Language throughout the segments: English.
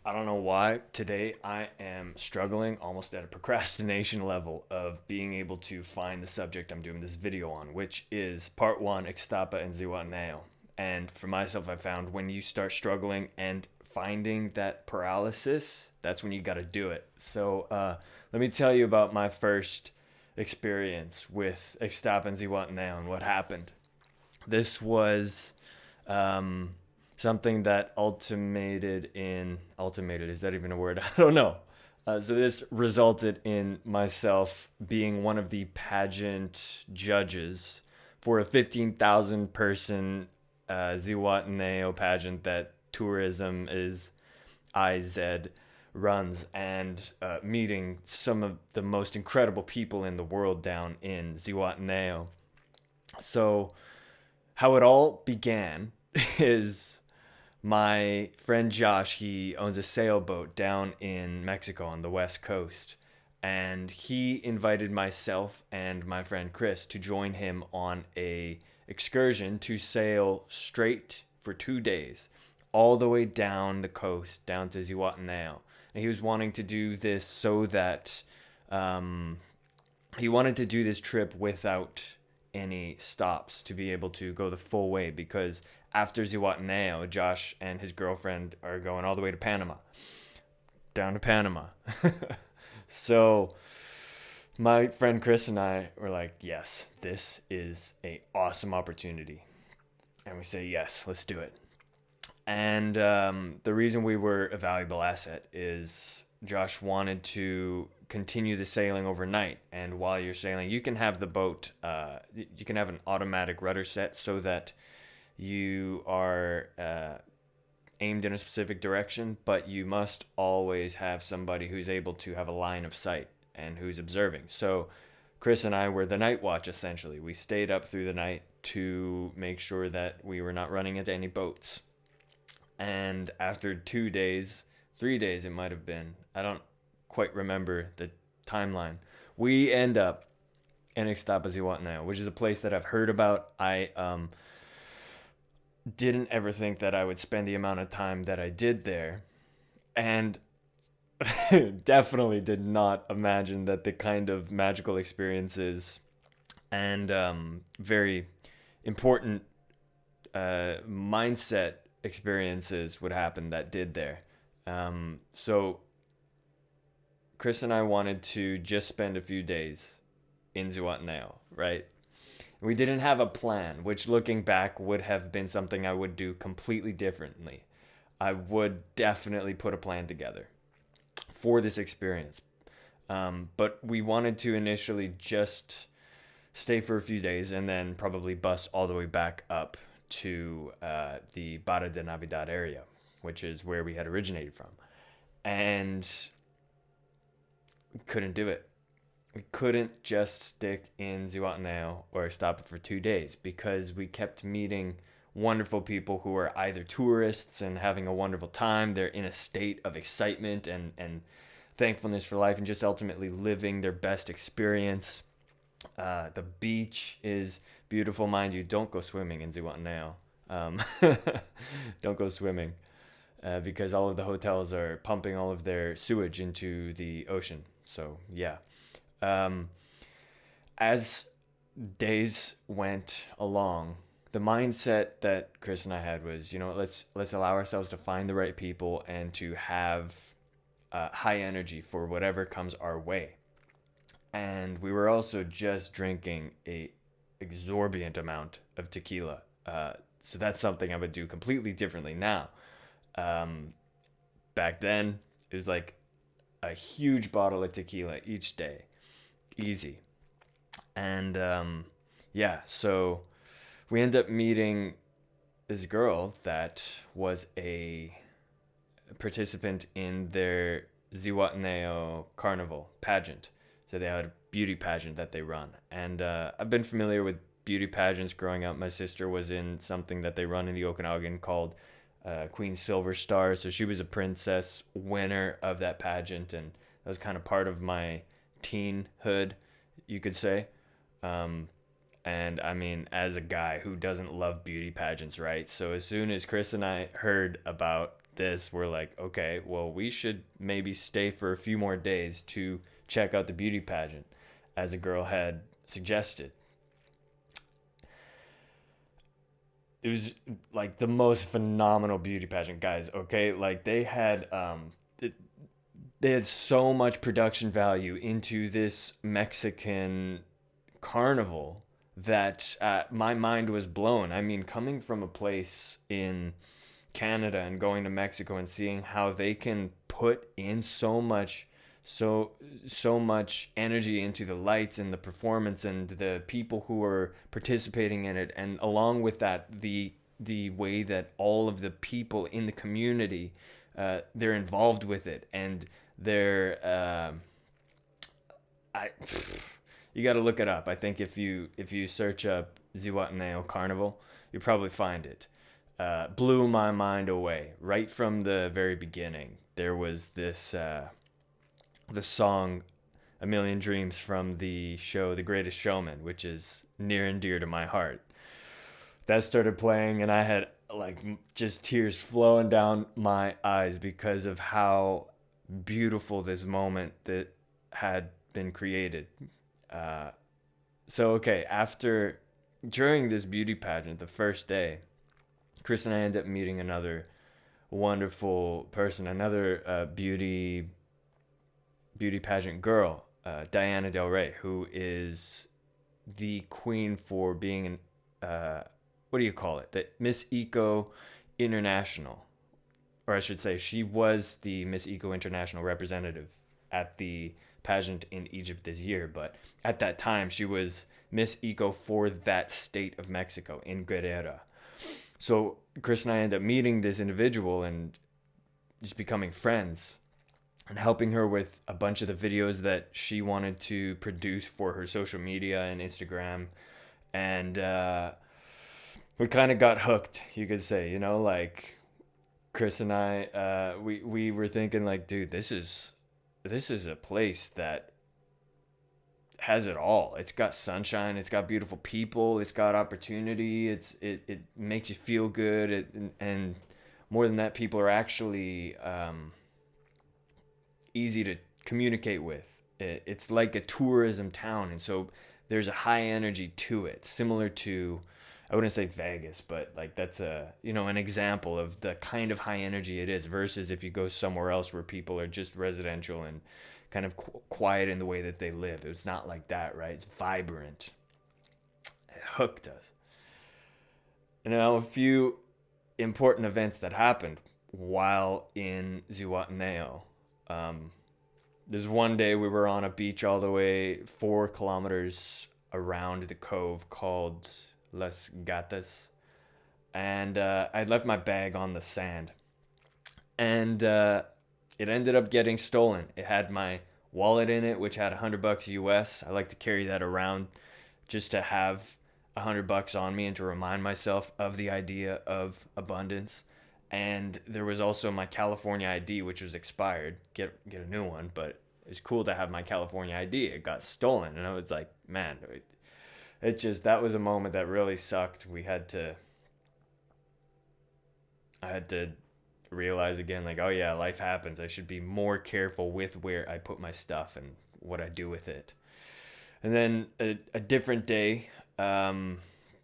I don't know why today I am struggling almost at a procrastination level of being able to find the subject I'm doing this video on, which is part one, Ixtapa and Zihuatanejo. And for myself, I found when you start struggling and finding that paralysis, that's when you got to do it. So let me tell you about my first experience with Ixtapa and Zihuatanejo and what happened. This was um, something that ultimated, is that even a word? I don't know. So this resulted in myself being one of the pageant judges for a 15,000 person Zihuatanejo pageant that tourism is IZ runs, and meeting some of the most incredible people in the world down in Zihuatanejo. So how it all began is my friend Josh, he owns a sailboat down in Mexico on the west coast. And he invited myself and my friend Chris to join him on a excursion to sail straight for 2 days all the way down the coast down to Zihuatanejo. And he was wanting to do this so that um, he wanted to do this trip without any stops to be able to go the full way, because after Zihuatanejo, Josh and his girlfriend are going all the way to Panama, down to Panama. So my friend Chris and I were like, yes, this is a awesome opportunity. And we say, yes, let's do it. And the reason we were a valuable asset is Josh wanted to continue the sailing overnight. And while you're sailing, you can have the boat, you can have an automatic rudder set so that you are aimed in a specific direction, but you must always have somebody who's able to have a line of sight and who's observing. So Chris and I were the night watch essentially. We stayed up through the night to make sure that we were not running into any boats. And after 2 days, 3 days it might have been, I don't quite remember the timeline, we end up in Ixtapa, Zihuatanejo, which is a place that I've heard about. I didn't ever think that I would spend the amount of time that I did there, and definitely did not imagine that the kind of magical experiences and very important mindset experiences would happen that did there. So Chris and I wanted to just spend a few days in Zihuatanejo, right? We didn't have a plan, which looking back would have been something I would do completely differently. I would definitely put a plan together for this experience. But we wanted to initially just stay for a few days and then probably bus all the way back up to the Barra De Navidad area, which is where we had originated from. And we couldn't do it. We couldn't just stick in Zihuatanejo or stop it for 2 days, because we kept meeting wonderful people who are either tourists and having a wonderful time. They're in a state of excitement and thankfulness for life and just ultimately living their best experience. The beach is beautiful, mind you. Don't go swimming in Zihuatanejo. Don't go swimming because all of the hotels are pumping all of their sewage into the ocean. So yeah. As days went along, the mindset that Chris and I had was, let's allow ourselves to find the right people and to have high energy for whatever comes our way. And we were also just drinking a exorbitant amount of tequila. So that's something I would do completely differently now. Back then, it was like a huge bottle of tequila each day. Easy. And yeah, so we end up meeting this girl that was a participant in their Zihuatanejo Carnaval pageant. So they had a beauty pageant that they run. And I've been familiar with beauty pageants growing up. My sister was in something that they run in the Okanagan called Queen Silver Star. So she was a princess winner of that pageant. And that was kind of part of my teenhood, you could say. And And I mean, as a guy who doesn't love beauty pageants, right? So as soon as Chris and I heard about this, we're like, okay, well, we should maybe stay for a few more days to check out the beauty pageant, as a girl had suggested. It was like the most phenomenal beauty pageant, guys. Okay, like they had so much production value into this Mexican carnival that my mind was blown. I mean, coming from a place in Canada and going to Mexico and seeing how they can put in so much energy into the lights and the performance and the people who are participating in it, and along with that, the way that all of the people in the community, they're involved with it, and they're I you got to look it up. I think if you search up Zihuatanejo Carnaval, you'll probably find it. Blew my mind away right from the very beginning. There was this the song "A Million Dreams" from the show The Greatest Showman, which is near and dear to my heart. That started playing, and I had like just tears flowing down my eyes because of how beautiful this moment that had been created. Uh, so okay, after during this beauty pageant, the first day, Chris and I ended up meeting another wonderful person, another beauty pageant girl, Diana Del Rey, who is the queen for being an what do you call it? The Miss Eco International, or I should say, she was the Miss Eco International representative at the pageant in Egypt this year. But at that time, she was Miss Eco for that state of Mexico in Guerrera. So Chris and I ended up meeting this individual and just becoming friends and helping her with a bunch of the videos that she wanted to produce for her social media and Instagram. And we kind of got hooked, you could say, like Chris and I, we were thinking like, dude, this is a place that has it all. It's got sunshine, it's got beautiful people, it's got opportunity, it makes you feel good, and more than that, people are actually easy to communicate with. It's like a tourism town, and so there's a high energy to it, similar to, I wouldn't say Vegas, but like that's an example of the kind of high energy it is, versus if you go somewhere else where people are just residential and kind of quiet in the way that they live. It's not like that, right? It's vibrant. It hooked us. And now a few important events that happened while in Zihuatanejo. There's one day we were on a beach all the way 4 kilometers around the cove called Las Gatas, and I'd left my bag on the sand, and it ended up getting stolen. It had my wallet in it, which had $100 US. I like to carry that around just to have $100 on me and to remind myself of the idea of abundance. And there was also my California ID, which was expired. Get a new one, but it's cool to have my California ID. It got stolen, and I was like, man. That was a moment that really sucked. I had to realize again, like, oh yeah, life happens. I should be more careful with where I put my stuff and what I do with it. And then a different day, Chris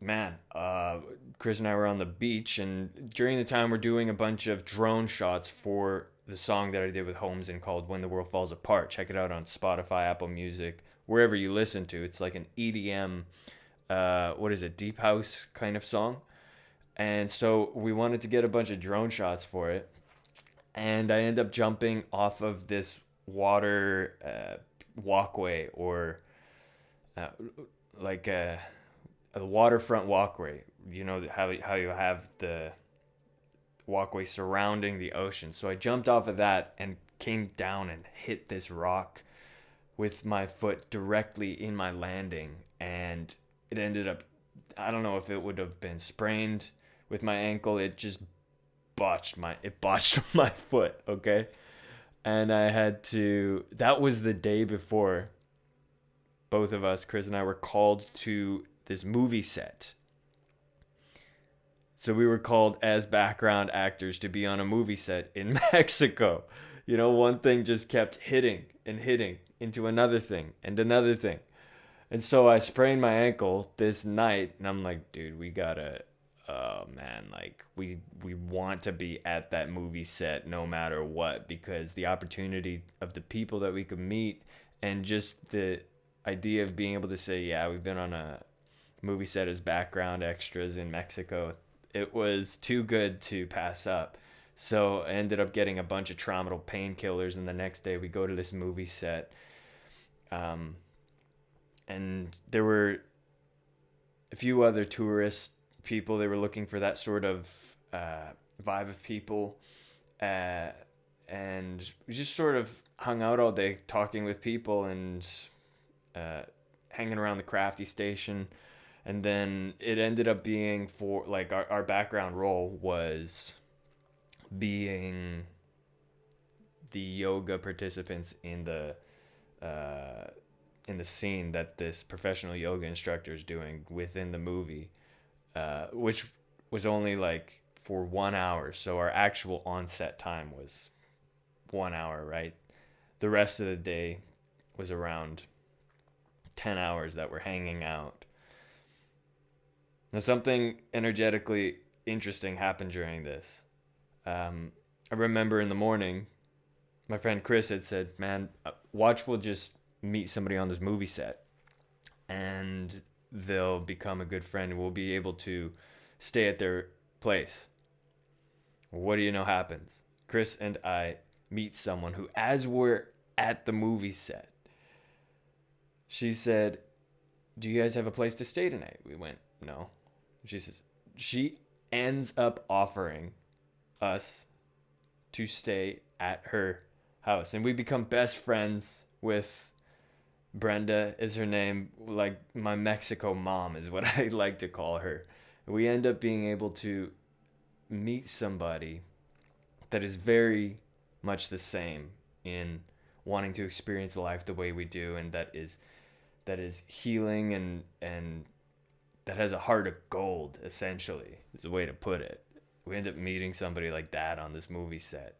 and I were on the beach, and during the time we're doing a bunch of drone shots for the song that I did with Holmzen called When the World Falls Apart. Check it out on Spotify, Apple Music, wherever you listen to. It's like an EDM, deep house kind of song. And so we wanted to get a bunch of drone shots for it. And I ended up jumping off of this water walkway, or like a waterfront walkway. You know how you have the walkway surrounding the ocean. So I jumped off of that and came down and hit this rock with my foot directly in my landing, and it ended up, I don't know if it would have been sprained with my ankle. It just botched my foot, okay? And that was the day before both of us, Chris and I, were called to this movie set. So we were called as background actors to be on a movie set in Mexico. You know, one thing just kept hitting and hitting into another thing and another thing. And so I sprained my ankle this night, and I'm like, dude, we gotta, oh man, like we want to be at that movie set no matter what, because the opportunity of the people that we could meet and just the idea of being able to say, yeah, we've been on a movie set as background extras in Mexico, it was too good to pass up. So I ended up getting a bunch of tramadol painkillers, and the next day we go to this movie set. And there were a few other tourist people. They were looking for that sort of vibe of people. And we just sort of hung out all day talking with people and hanging around the crafty station. And then it ended up being for, like, our background role was being the yoga participants in the scene that this professional yoga instructor is doing within the movie, which was only like for 1 hour. So our actual on-set time was 1 hour, right? The rest of the day was around 10 hours that we're hanging out. Now, something energetically interesting happened during this. I remember in the morning, my friend Chris had said, man, watch, we'll just meet somebody on this movie set and they'll become a good friend and we'll be able to stay at their place. What do you know happens? Chris and I meet someone who, as we're at the movie set, she said, do you guys have a place to stay tonight? We went, no. She says, she ends up offering us to stay at her house, and we become best friends with Brenda is her name, like my Mexico mom is what I like to call her. We end up being able to meet somebody that is very much the same in wanting to experience life the way we do, and that is healing and that has a heart of gold, essentially, is the way to put it. We end up meeting somebody like that on this movie set.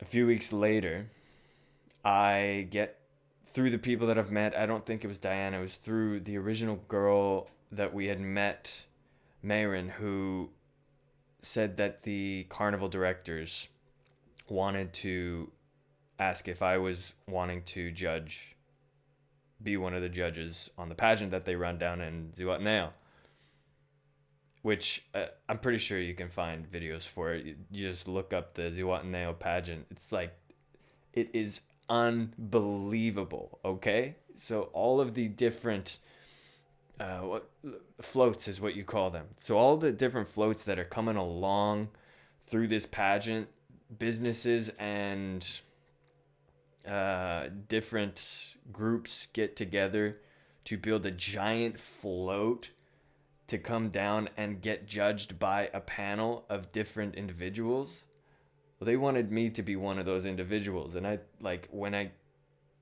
A few weeks later, I get through the people that I've met. I don't think it was Diana. It was through the original girl that we had met, Mayrin, who said that the carnival directors wanted to ask if I was wanting to be one of the judges on the pageant that they run down in Zihuatanejo, which I'm pretty sure you can find videos for it. You just look up the Zihuatanejo pageant. It's like, it is unbelievable, okay? So all of the different floats is what you call them. So all the different floats that are coming along through this pageant, businesses and different groups get together to build a giant float to come down and get judged by a panel of different individuals. Well, they wanted me to be one of those individuals. And I, like, when I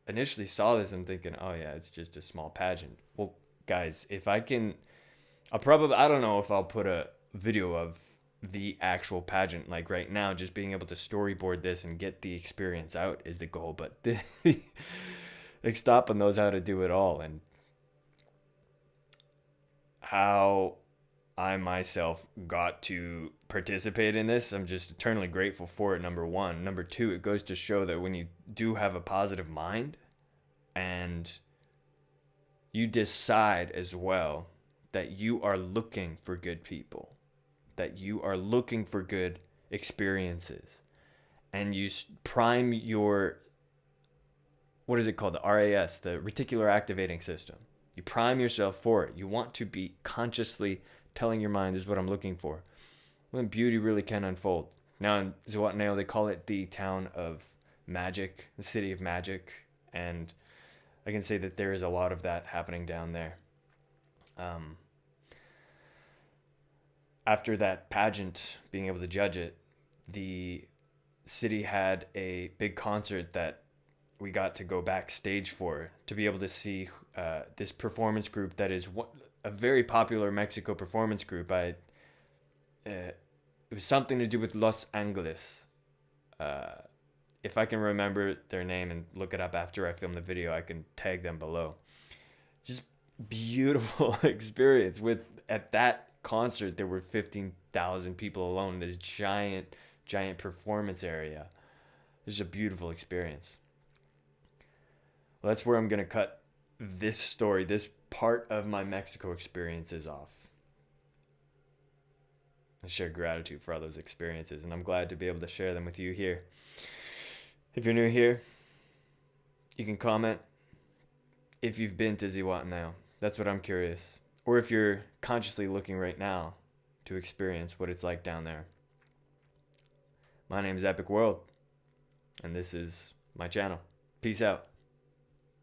initially saw this, I'm thinking, oh yeah, it's just a small pageant. Well, guys, if I can, I don't know if I'll put a video of the actual pageant, like right now, just being able to storyboard this and get the experience out is the goal. But Ixtapa knows how to do it all, and how I myself got to participate in this, I'm just eternally grateful for it, number one. Number two, it goes to show that when you do have a positive mind and you decide as well that you are looking for good people, that you are looking for good experiences, and you prime your, what is it called? The RAS, the reticular activating system. You prime yourself for it. You want to be consciously telling your mind, this is what I'm looking for. When beauty really can unfold. Now in Zihuatanejo, they call it the town of magic, the city of magic. And I can say that there is a lot of that happening down there. After that pageant, being able to judge it, the city had a big concert that we got to go backstage for, to be able to see this performance group that is a very popular Mexico performance group. It was something to do with Los Angeles. If I can remember their name and look it up after I film the video, I can tag them below. Just beautiful experience. At that concert, there were 15,000 people alone in this giant performance area. It was a beautiful experience. Well, that's where I'm going to cut this story, this part of my Mexico experiences off. I share gratitude for all those experiences, and I'm glad to be able to share them with you here. If you're new here, you can comment if you've been to Zihuatanejo. That's what I'm curious. Or if you're consciously looking right now to experience what it's like down there. My name is Epicworld, and this is my channel. Peace out.